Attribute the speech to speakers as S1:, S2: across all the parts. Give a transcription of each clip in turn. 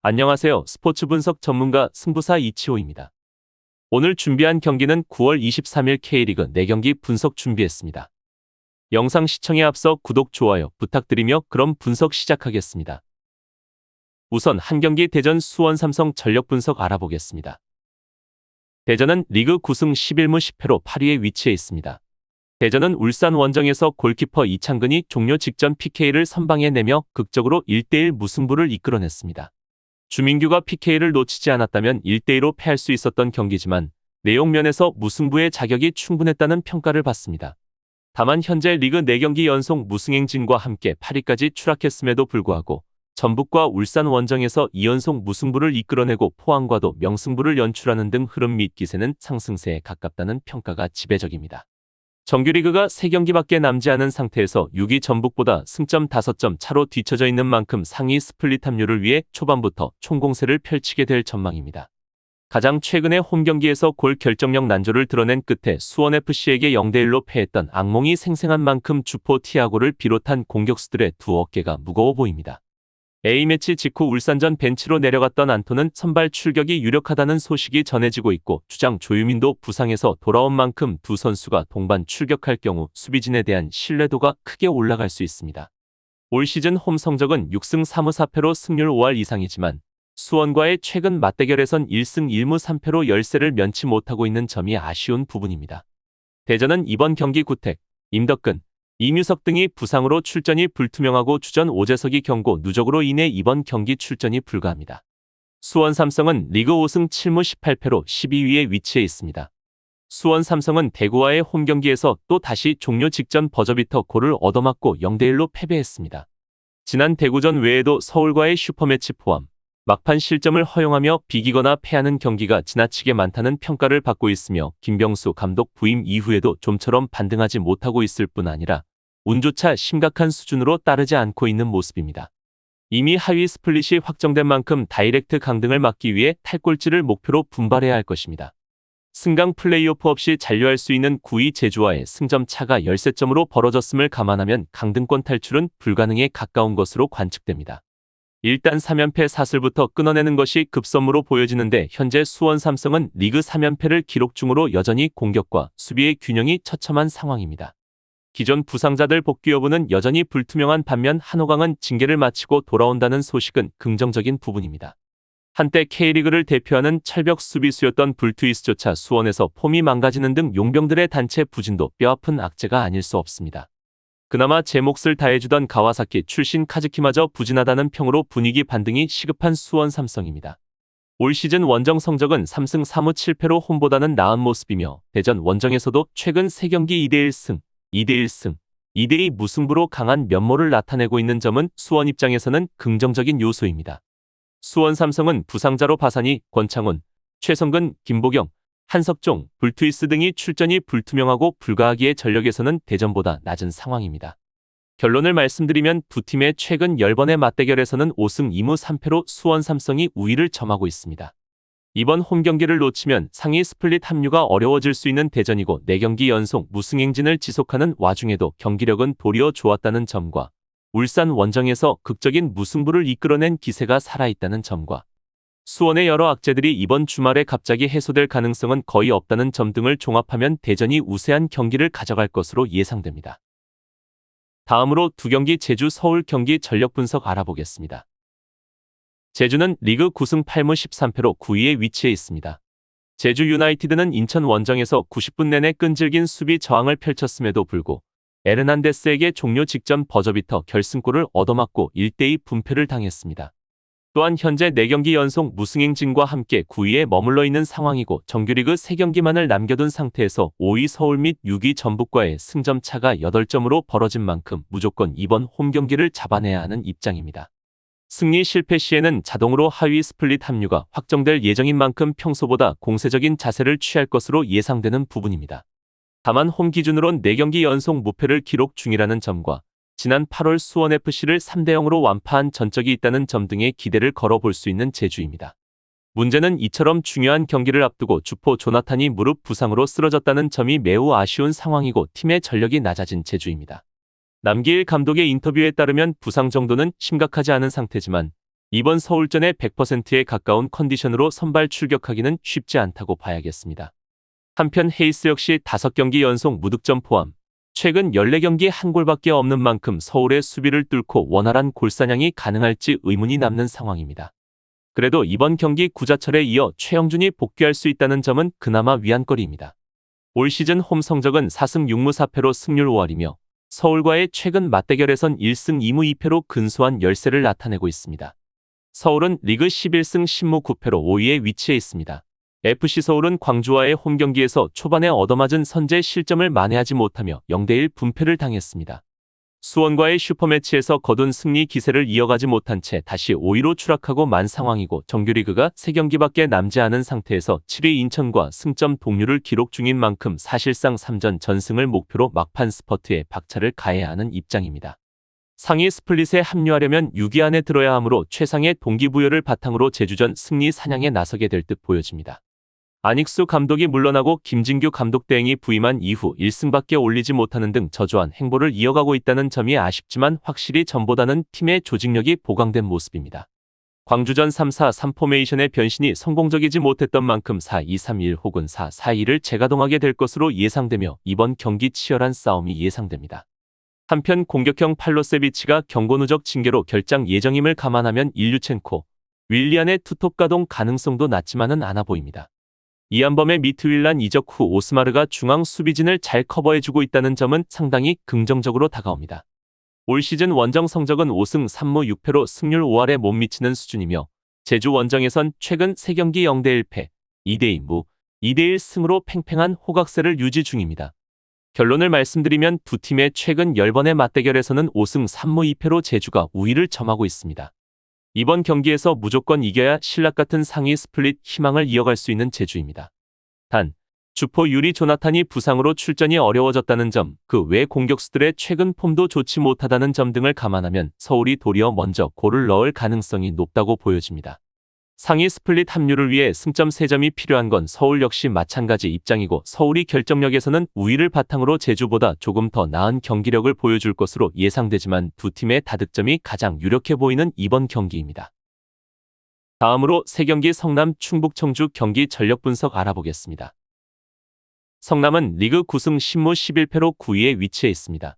S1: 안녕하세요. 스포츠 분석 전문가 승부사 이치호입니다. 오늘 준비한 경기는 9월 23일 K리그 4경기 분석 준비했습니다. 영상 시청에 앞서 구독, 좋아요 부탁드리며 그럼 분석 시작하겠습니다. 우선 한 경기 대전 수원 삼성 전력 분석 알아보겠습니다. 대전은 리그 9승 11무 10패로 8위에 위치해 있습니다. 대전은 울산 원정에서 골키퍼 이창근이 종료 직전 PK를 선방해내며 극적으로 1대1 무승부를 이끌어냈습니다. 주민규가 PK를 놓치지 않았다면 1대2로 패할 수 있었던 경기지만 내용 면에서 무승부의 자격이 충분했다는 평가를 받습니다. 다만 현재 리그 4경기 연속 무승행진과 함께 8위까지 추락했음에도 불구하고 전북과 울산 원정에서 2연속 무승부를 이끌어내고 포항과도 명승부를 연출하는 등 흐름 및 기세는 상승세에 가깝다는 평가가 지배적입니다. 정규리그가 3경기밖에 남지 않은 상태에서 6위 전북보다 승점 5점 차로 뒤처져 있는 만큼 상위 스플릿 합류를 위해 초반부터 총공세를 펼치게 될 전망입니다. 가장 최근의 홈경기에서 골 결정력 난조를 드러낸 끝에 수원FC에게 0대1로 패했던 악몽이 생생한 만큼 주포 티아고를 비롯한 공격수들의 두 어깨가 무거워 보입니다. A매치 직후 울산전 벤치로 내려갔던 안토는 선발 출격이 유력하다는 소식이 전해지고 있고 주장 조유민도 부상에서 돌아온 만큼 두 선수가 동반 출격할 경우 수비진에 대한 신뢰도가 크게 올라갈 수 있습니다. 올 시즌 홈 성적은 6승 3무 4패로 승률 5할 이상이지만 수원과의 최근 맞대결에선 1승 1무 3패로 열세를 면치 못하고 있는 점이 아쉬운 부분입니다. 대전은 이번 경기 구택, 임덕근, 이뮤석 등이 부상으로 출전이 불투명하고 주전 오재석이 경고 누적으로 인해 이번 경기 출전이 불가합니다. 수원 삼성은 리그 5승 7무 18패로 12위에 위치해 있습니다. 수원 삼성은 대구와의 홈경기에서 또 다시 종료 직전 버저비터 골을 얻어맞고 0대1로 패배했습니다. 지난 대구전 외에도 서울과의 슈퍼매치 포함 막판 실점을 허용하며 비기거나 패하는 경기가 지나치게 많다는 평가를 받고 있으며 김병수 감독 부임 이후에도 좀처럼 반등하지 못하고 있을 뿐 아니라 운조차 심각한 수준으로 따르지 않고 있는 모습입니다. 이미 하위 스플릿이 확정된 만큼 다이렉트 강등을 막기 위해 탈꼴찌를 목표로 분발해야 할 것입니다. 승강 플레이오프 없이 잔류할 수 있는 9위 제주와의 승점 차가 13점으로 벌어졌음을 감안하면 강등권 탈출은 불가능에 가까운 것으로 관측됩니다. 일단 3연패 사슬부터 끊어내는 것이 급선무로 보여지는데 현재 수원 삼성은 리그 3연패를 기록 중으로 여전히 공격과 수비의 균형이 처참한 상황입니다. 기존 부상자들 복귀 여부는 여전히 불투명한 반면 한호강은 징계를 마치고 돌아온다는 소식은 긍정적인 부분입니다. 한때 K리그를 대표하는 철벽 수비수였던 불투이스조차 수원에서 폼이 망가지는 등 용병들의 단체 부진도 뼈아픈 악재가 아닐 수 없습니다. 그나마 제 몫을 다해주던 가와사키 출신 카즈키마저 부진하다는 평으로 분위기 반등이 시급한 수원 삼성입니다. 올 시즌 원정 성적은 3승 3무 7패로 홈보다는 나은 모습이며 대전 원정에서도 최근 3경기 2대1승, 2대1승, 2대2 무승부로 강한 면모를 나타내고 있는 점은 수원 입장에서는 긍정적인 요소입니다. 수원 삼성은 부상자로 바산이, 권창훈, 최성근, 김보경, 한석종, 불투이스 등이 출전이 불투명하고 불가하기에 전력에서는 대전보다 낮은 상황입니다. 결론을 말씀드리면 두 팀의 최근 10번의 맞대결에서는 5승 2무 3패로 수원 삼성이 우위를 점하고 있습니다. 이번 홈경기를 놓치면 상위 스플릿 합류가 어려워질 수 있는 대전이고 4경기 연속 무승행진을 지속하는 와중에도 경기력은 도리어 좋았다는 점과 울산 원정에서 극적인 무승부를 이끌어낸 기세가 살아있다는 점과 수원의 여러 악재들이 이번 주말에 갑자기 해소될 가능성은 거의 없다는 점 등을 종합하면 대전이 우세한 경기를 가져갈 것으로 예상됩니다. 다음으로 두 경기 제주 서울 경기 전력 분석 알아보겠습니다. 제주는 리그 9승 8무 13패로 9위에 위치해 있습니다. 제주 유나이티드는 인천 원정에서 90분 내내 끈질긴 수비 저항을 펼쳤음에도 불구 에르난데스에게 종료 직전 버저비터 결승골을 얻어맞고 1대2 분패를 당했습니다. 또한 현재 4경기 연속 무승행진과 함께 9위에 머물러 있는 상황이고 정규리그 3경기만을 남겨둔 상태에서 5위 서울 및 6위 전북과의 승점 차가 8점으로 벌어진 만큼 무조건 이번 홈경기를 잡아내야 하는 입장입니다. 승리 실패 시에는 자동으로 하위 스플릿 합류가 확정될 예정인 만큼 평소보다 공세적인 자세를 취할 것으로 예상되는 부분입니다. 다만 홈 기준으론 4경기 연속 무패를 기록 중이라는 점과 지난 8월 수원FC를 3대0으로 완파한 전적이 있다는 점 등의 기대를 걸어볼 수 있는 제주입니다. 문제는 이처럼 중요한 경기를 앞두고 주포 조나탄이 무릎 부상으로 쓰러졌다는 점이 매우 아쉬운 상황이고 팀의 전력이 낮아진 제주입니다. 남기일 감독의 인터뷰에 따르면 부상 정도는 심각하지 않은 상태지만 이번 서울전에 100%에 가까운 컨디션으로 선발 출격하기는 쉽지 않다고 봐야겠습니다. 한편 헤이스 역시 5경기 연속 무득점 포함 최근 14경기 한 골밖에 없는 만큼 서울의 수비를 뚫고 원활한 골사냥이 가능할지 의문이 남는 상황입니다. 그래도 이번 경기 구자철에 이어 최영준이 복귀할 수 있다는 점은 그나마 위안거리입니다. 올 시즌 홈 성적은 4승 6무 4패로 승률 5할이며 서울과의 최근 맞대결에선 1승 2무 2패로 근소한 열세를 나타내고 있습니다. 서울은 리그 11승 10무 9패로 5위에 위치해 있습니다. FC 서울은 광주와의 홈 경기에서 초반에 얻어맞은 선제 실점을 만회하지 못하며 0대1 분패를 당했습니다. 수원과의 슈퍼매치에서 거둔 승리 기세를 이어가지 못한 채 다시 5위로 추락하고 만 상황이고 정규리그가 3경기밖에 남지 않은 상태에서 7위 인천과 승점 동률을 기록 중인 만큼 사실상 3전 전승을 목표로 막판 스퍼트에 박차를 가해야 하는 입장입니다. 상위 스플릿에 합류하려면 6위 안에 들어야 하므로 최상의 동기부여를 바탕으로 제주전 승리 사냥에 나서게 될 듯 보여집니다. 안익수 감독이 물러나고 김진규 감독 대행이 부임한 이후 1승밖에 올리지 못하는 등 저조한 행보를 이어가고 있다는 점이 아쉽지만 확실히 전보다는 팀의 조직력이 보강된 모습입니다. 광주전 3-4-3 포메이션의 변신이 성공적이지 못했던 만큼 4-2-3-1 혹은 4-4-2를 재가동하게 될 것으로 예상되며 이번 경기 치열한 싸움이 예상됩니다. 한편 공격형 팔로세비치가 경고 누적 징계로 결장 예정임을 감안하면 일류첸코, 윌리안의 투톱 가동 가능성도 낮지만은 않아 보입니다. 이한범의 미트윌란 이적 후 오스마르가 중앙 수비진을 잘 커버해주고 있다는 점은 상당히 긍정적으로 다가옵니다. 올 시즌 원정 성적은 5승 3무 6패로 승률 5할에 못 미치는 수준이며 제주 원정에선 최근 3경기 0대 1패, 2대 2무, 2대 1승으로 팽팽한 호각세를 유지 중입니다. 결론을 말씀드리면 두 팀의 최근 10번의 맞대결에서는 5승 3무 2패로 제주가 우위를 점하고 있습니다. 이번 경기에서 무조건 이겨야 신락 같은 상위 스플릿 희망을 이어갈 수 있는 제주입니다. 단, 주포 유리 조나탄이 부상으로 출전이 어려워졌다는 점, 그 외 공격수들의 최근 폼도 좋지 못하다는 점 등을 감안하면 서울이 도리어 먼저 골을 넣을 가능성이 높다고 보여집니다. 상위 스플릿 합류를 위해 승점 3점이 필요한 건 서울 역시 마찬가지 입장이고 서울이 결정력에서는 우위를 바탕으로 제주보다 조금 더 나은 경기력을 보여줄 것으로 예상되지만 두 팀의 다득점이 가장 유력해 보이는 이번 경기입니다. 다음으로 3경기 성남 충북 청주 경기 전력 분석 알아보겠습니다. 성남은 리그 9승 10무 11패로 9위에 위치해 있습니다.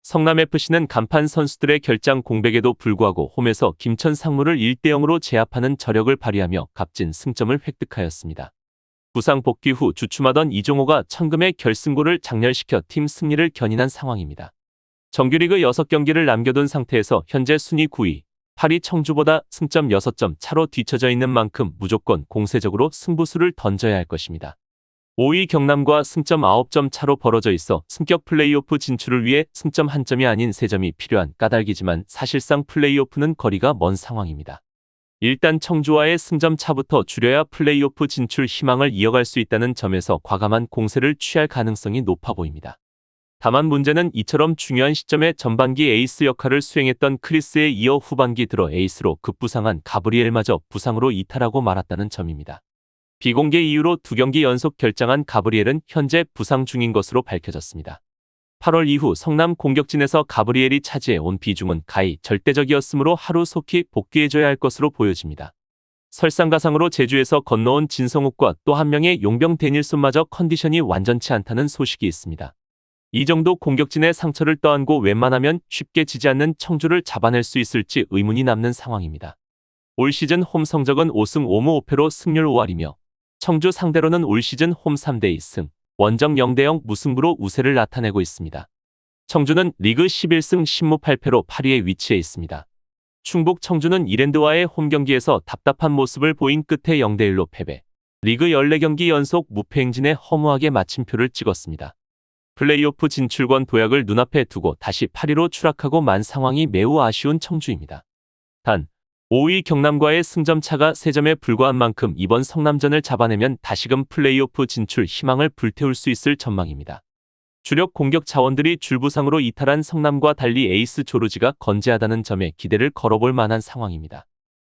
S1: 성남FC는 간판 선수들의 결장 공백에도 불구하고 홈에서 김천 상무를 1대 0으로 제압하는 저력을 발휘하며 값진 승점을 획득하였습니다. 부상 복귀 후 주춤하던 이종호가 천금의 결승골을 장렬시켜 팀 승리를 견인한 상황입니다. 정규리그 6경기를 남겨둔 상태에서 현재 순위 9위, 8위 청주보다 승점 6점 차로 뒤처져 있는 만큼 무조건 공세적으로 승부수를 던져야 할 것입니다. 5위 경남과 승점 9점 차로 벌어져 있어 승격 플레이오프 진출을 위해 승점 1점이 아닌 3점이 필요한 까닭이지만 사실상 플레이오프는 거리가 먼 상황입니다. 일단 청주와의 승점 차부터 줄여야 플레이오프 진출 희망을 이어갈 수 있다는 점에서 과감한 공세를 취할 가능성이 높아 보입니다. 다만 문제는 이처럼 중요한 시점에 전반기 에이스 역할을 수행했던 크리스에 이어 후반기 들어 에이스로 급부상한 가브리엘마저 부상으로 이탈하고 말았다는 점입니다. 비공개 이유로 2경기 연속 결장한 가브리엘은 현재 부상 중인 것으로 밝혀졌습니다. 8월 이후 성남 공격진에서 가브리엘이 차지해온 비중은 가히 절대적이었으므로 하루 속히 복귀해줘야 할 것으로 보여집니다. 설상가상으로 제주에서 건너온 진성욱과 또 한 명의 용병 데닐손마저 컨디션이 완전치 않다는 소식이 있습니다. 이 정도 공격진의 상처를 떠안고 웬만하면 쉽게 지지 않는 청주를 잡아낼 수 있을지 의문이 남는 상황입니다. 올 시즌 홈 성적은 5승 5무 5패로 승률 5할이며 청주 상대로는 올 시즌 홈 3대 2승, 원정 0대 0 무승부로 우세를 나타내고 있습니다. 청주는 리그 11승 10무 8패로 8위에 위치해 있습니다. 충북 청주는 이랜드와의 홈 경기에서 답답한 모습을 보인 끝에 0대 1로 패배. 리그 14경기 연속 무패 행진에 허무하게 마침표를 찍었습니다. 플레이오프 진출권 도약을 눈앞에 두고 다시 8위로 추락하고 만 상황이 매우 아쉬운 청주입니다. 단, 5위 경남과의 승점 차가 3점에 불과한 만큼 이번 성남전을 잡아내면 다시금 플레이오프 진출 희망을 불태울 수 있을 전망입니다. 주력 공격 자원들이 줄부상으로 이탈한 성남과 달리 에이스 조르지가 건재하다는 점에 기대를 걸어볼 만한 상황입니다.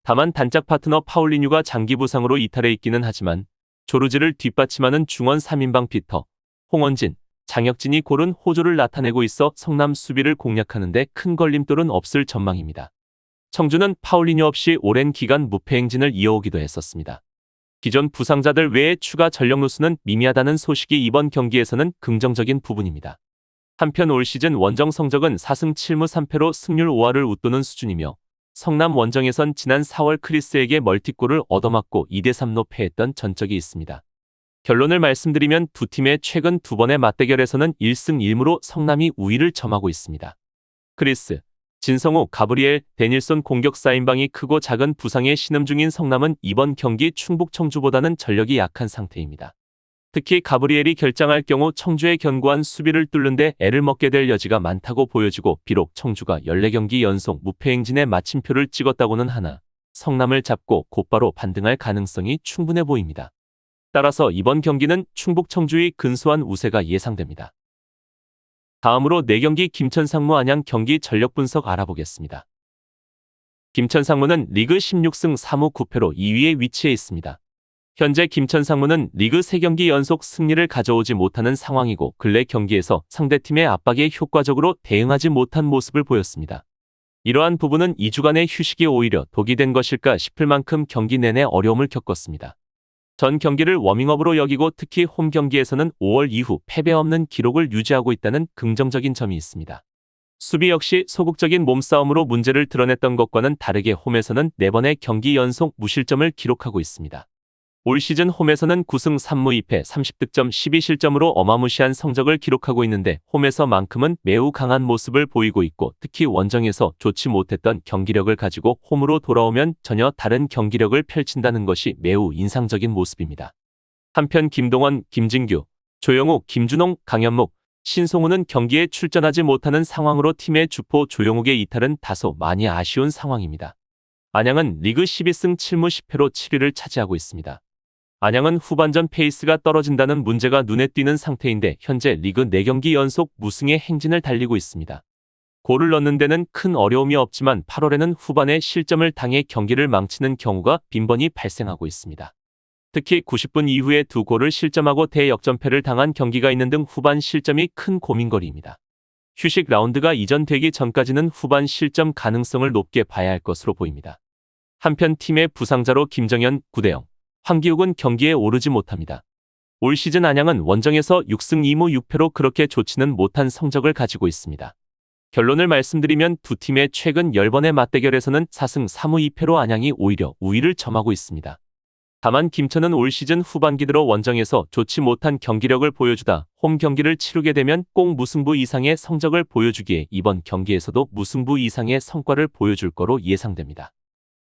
S1: 다만 단짝 파트너 파울리뉴가 장기 부상으로 이탈해 있기는 하지만 조르지를 뒷받침하는 중원 3인방 피터, 홍원진, 장혁진이 고른 호조를 나타내고 있어 성남 수비를 공략하는 데 큰 걸림돌은 없을 전망입니다. 청주는 파울리뉴 없이 오랜 기간 무패 행진을 이어오기도 했었습니다. 기존 부상자들 외에 추가 전력 누수는 미미하다는 소식이 이번 경기에서는 긍정적인 부분입니다. 한편 올 시즌 원정 성적은 4승 7무 3패로 승률 5할을 웃도는 수준이며 성남 원정에선 지난 4월 크리스에게 멀티골을 얻어맞고 2대3로 패했던 전적이 있습니다. 결론을 말씀드리면 두 팀의 최근 두 번의 맞대결에서는 1승 1무로 성남이 우위를 점하고 있습니다. 크리스, 진성우, 가브리엘, 데닐손 공격 4인방이 크고 작은 부상에 신음 중인 성남은 이번 경기 충북 청주보다는 전력이 약한 상태입니다. 특히 가브리엘이 결장할 경우 청주의 견고한 수비를 뚫는데 애를 먹게 될 여지가 많다고 보여지고 비록 청주가 14경기 연속 무패 행진에 마침표를 찍었다고는 하나 성남을 잡고 곧바로 반등할 가능성이 충분해 보입니다. 따라서 이번 경기는 충북 청주의 근소한 우세가 예상됩니다. 다음으로 4경기 김천 상무 안양 경기 전력 분석 알아보겠습니다. 김천 상무는 리그 16승 3무 9패로 2위에 위치해 있습니다. 현재 김천 상무는 리그 3경기 연속 승리를 가져오지 못하는 상황이고 근래 경기에서 상대팀의 압박에 효과적으로 대응하지 못한 모습을 보였습니다. 이러한 부분은 2주간의 휴식이 오히려 독이 된 것일까 싶을 만큼 경기 내내 어려움을 겪었습니다. 전 경기를 워밍업으로 여기고 특히 홈 경기에서는 5월 이후 패배 없는 기록을 유지하고 있다는 긍정적인 점이 있습니다. 수비 역시 소극적인 몸싸움으로 문제를 드러냈던 것과는 다르게 홈에서는 4번의 경기 연속 무실점을 기록하고 있습니다. 올 시즌 홈에서는 9승 3무 2패 30득점 12실점으로 어마무시한 성적을 기록하고 있는데 홈에서만큼은 매우 강한 모습을 보이고 있고 특히 원정에서 좋지 못했던 경기력을 가지고 홈으로 돌아오면 전혀 다른 경기력을 펼친다는 것이 매우 인상적인 모습입니다. 한편 김동원, 김진규, 조영욱, 김준홍, 강현묵, 신송우는 경기에 출전하지 못하는 상황으로 팀의 주포 조영욱의 이탈은 다소 많이 아쉬운 상황입니다. 안양은 리그 12승 7무 10패로 7위를 차지하고 있습니다. 안양은 후반전 페이스가 떨어진다는 문제가 눈에 띄는 상태인데 현재 리그 4경기 연속 무승의 행진을 달리고 있습니다. 골을 넣는 데는 큰 어려움이 없지만 8월에는 후반에 실점을 당해 경기를 망치는 경우가 빈번히 발생하고 있습니다. 특히 90분 이후에 2골을 실점하고 대역전패를 당한 경기가 있는 등 후반 실점이 큰 고민거리입니다. 휴식 라운드가 이전되기 전까지는 후반 실점 가능성을 높게 봐야 할 것으로 보입니다. 한편 팀의 부상자로 김정현, 구대영, 황기욱은 경기에 오르지 못합니다. 올 시즌 안양은 원정에서 6승 2무 6패로 그렇게 좋지는 못한 성적을 가지고 있습니다. 결론을 말씀드리면 두 팀의 최근 10번의 맞대결에서는 4승 3무 2패로 안양이 오히려 우위를 점하고 있습니다. 다만 김천은 올 시즌 후반기 들어 원정에서 좋지 못한 경기력을 보여주다 홈 경기를 치르게 되면 꼭 무승부 이상의 성적을 보여주기에 이번 경기에서도 무승부 이상의 성과를 보여줄 거로 예상됩니다.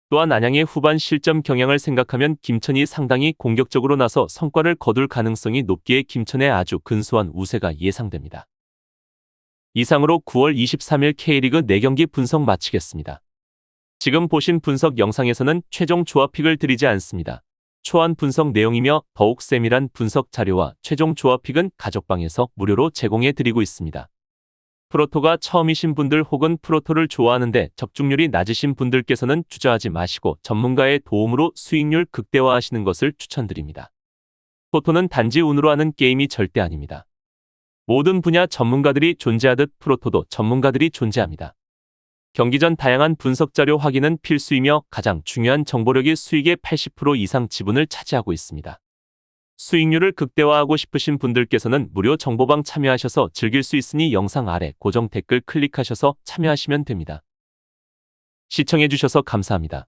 S1: 또한 안양의 후반 실점 경향을 생각하면 김천이 상당히 공격적으로 나서 성과를 거둘 가능성이 높기에 김천의 아주 근소한 우세가 예상됩니다. 이상으로 9월 23일 K리그 4경기 분석 마치겠습니다. 지금 보신 분석 영상에서는 최종 조합픽을 드리지 않습니다. 초안 분석 내용이며 더욱 세밀한 분석 자료와 최종 조합픽은 가족방에서 무료로 제공해 드리고 있습니다. 프로토가 처음이신 분들 혹은 프로토를 좋아하는데 적중률이 낮으신 분들께서는 주저하지 마시고 전문가의 도움으로 수익률 극대화하시는 것을 추천드립니다. 토토는 단지 운으로 하는 게임이 절대 아닙니다. 모든 분야 전문가들이 존재하듯 프로토도 전문가들이 존재합니다. 경기 전 다양한 분석 자료 확인은 필수이며 가장 중요한 정보력이 수익의 80% 이상 지분을 차지하고 있습니다. 수익률을 극대화하고 싶으신 분들께서는 무료 정보방 참여하셔서 즐길 수 있으니 영상 아래 고정 댓글 클릭하셔서 참여하시면 됩니다. 시청해주셔서 감사합니다.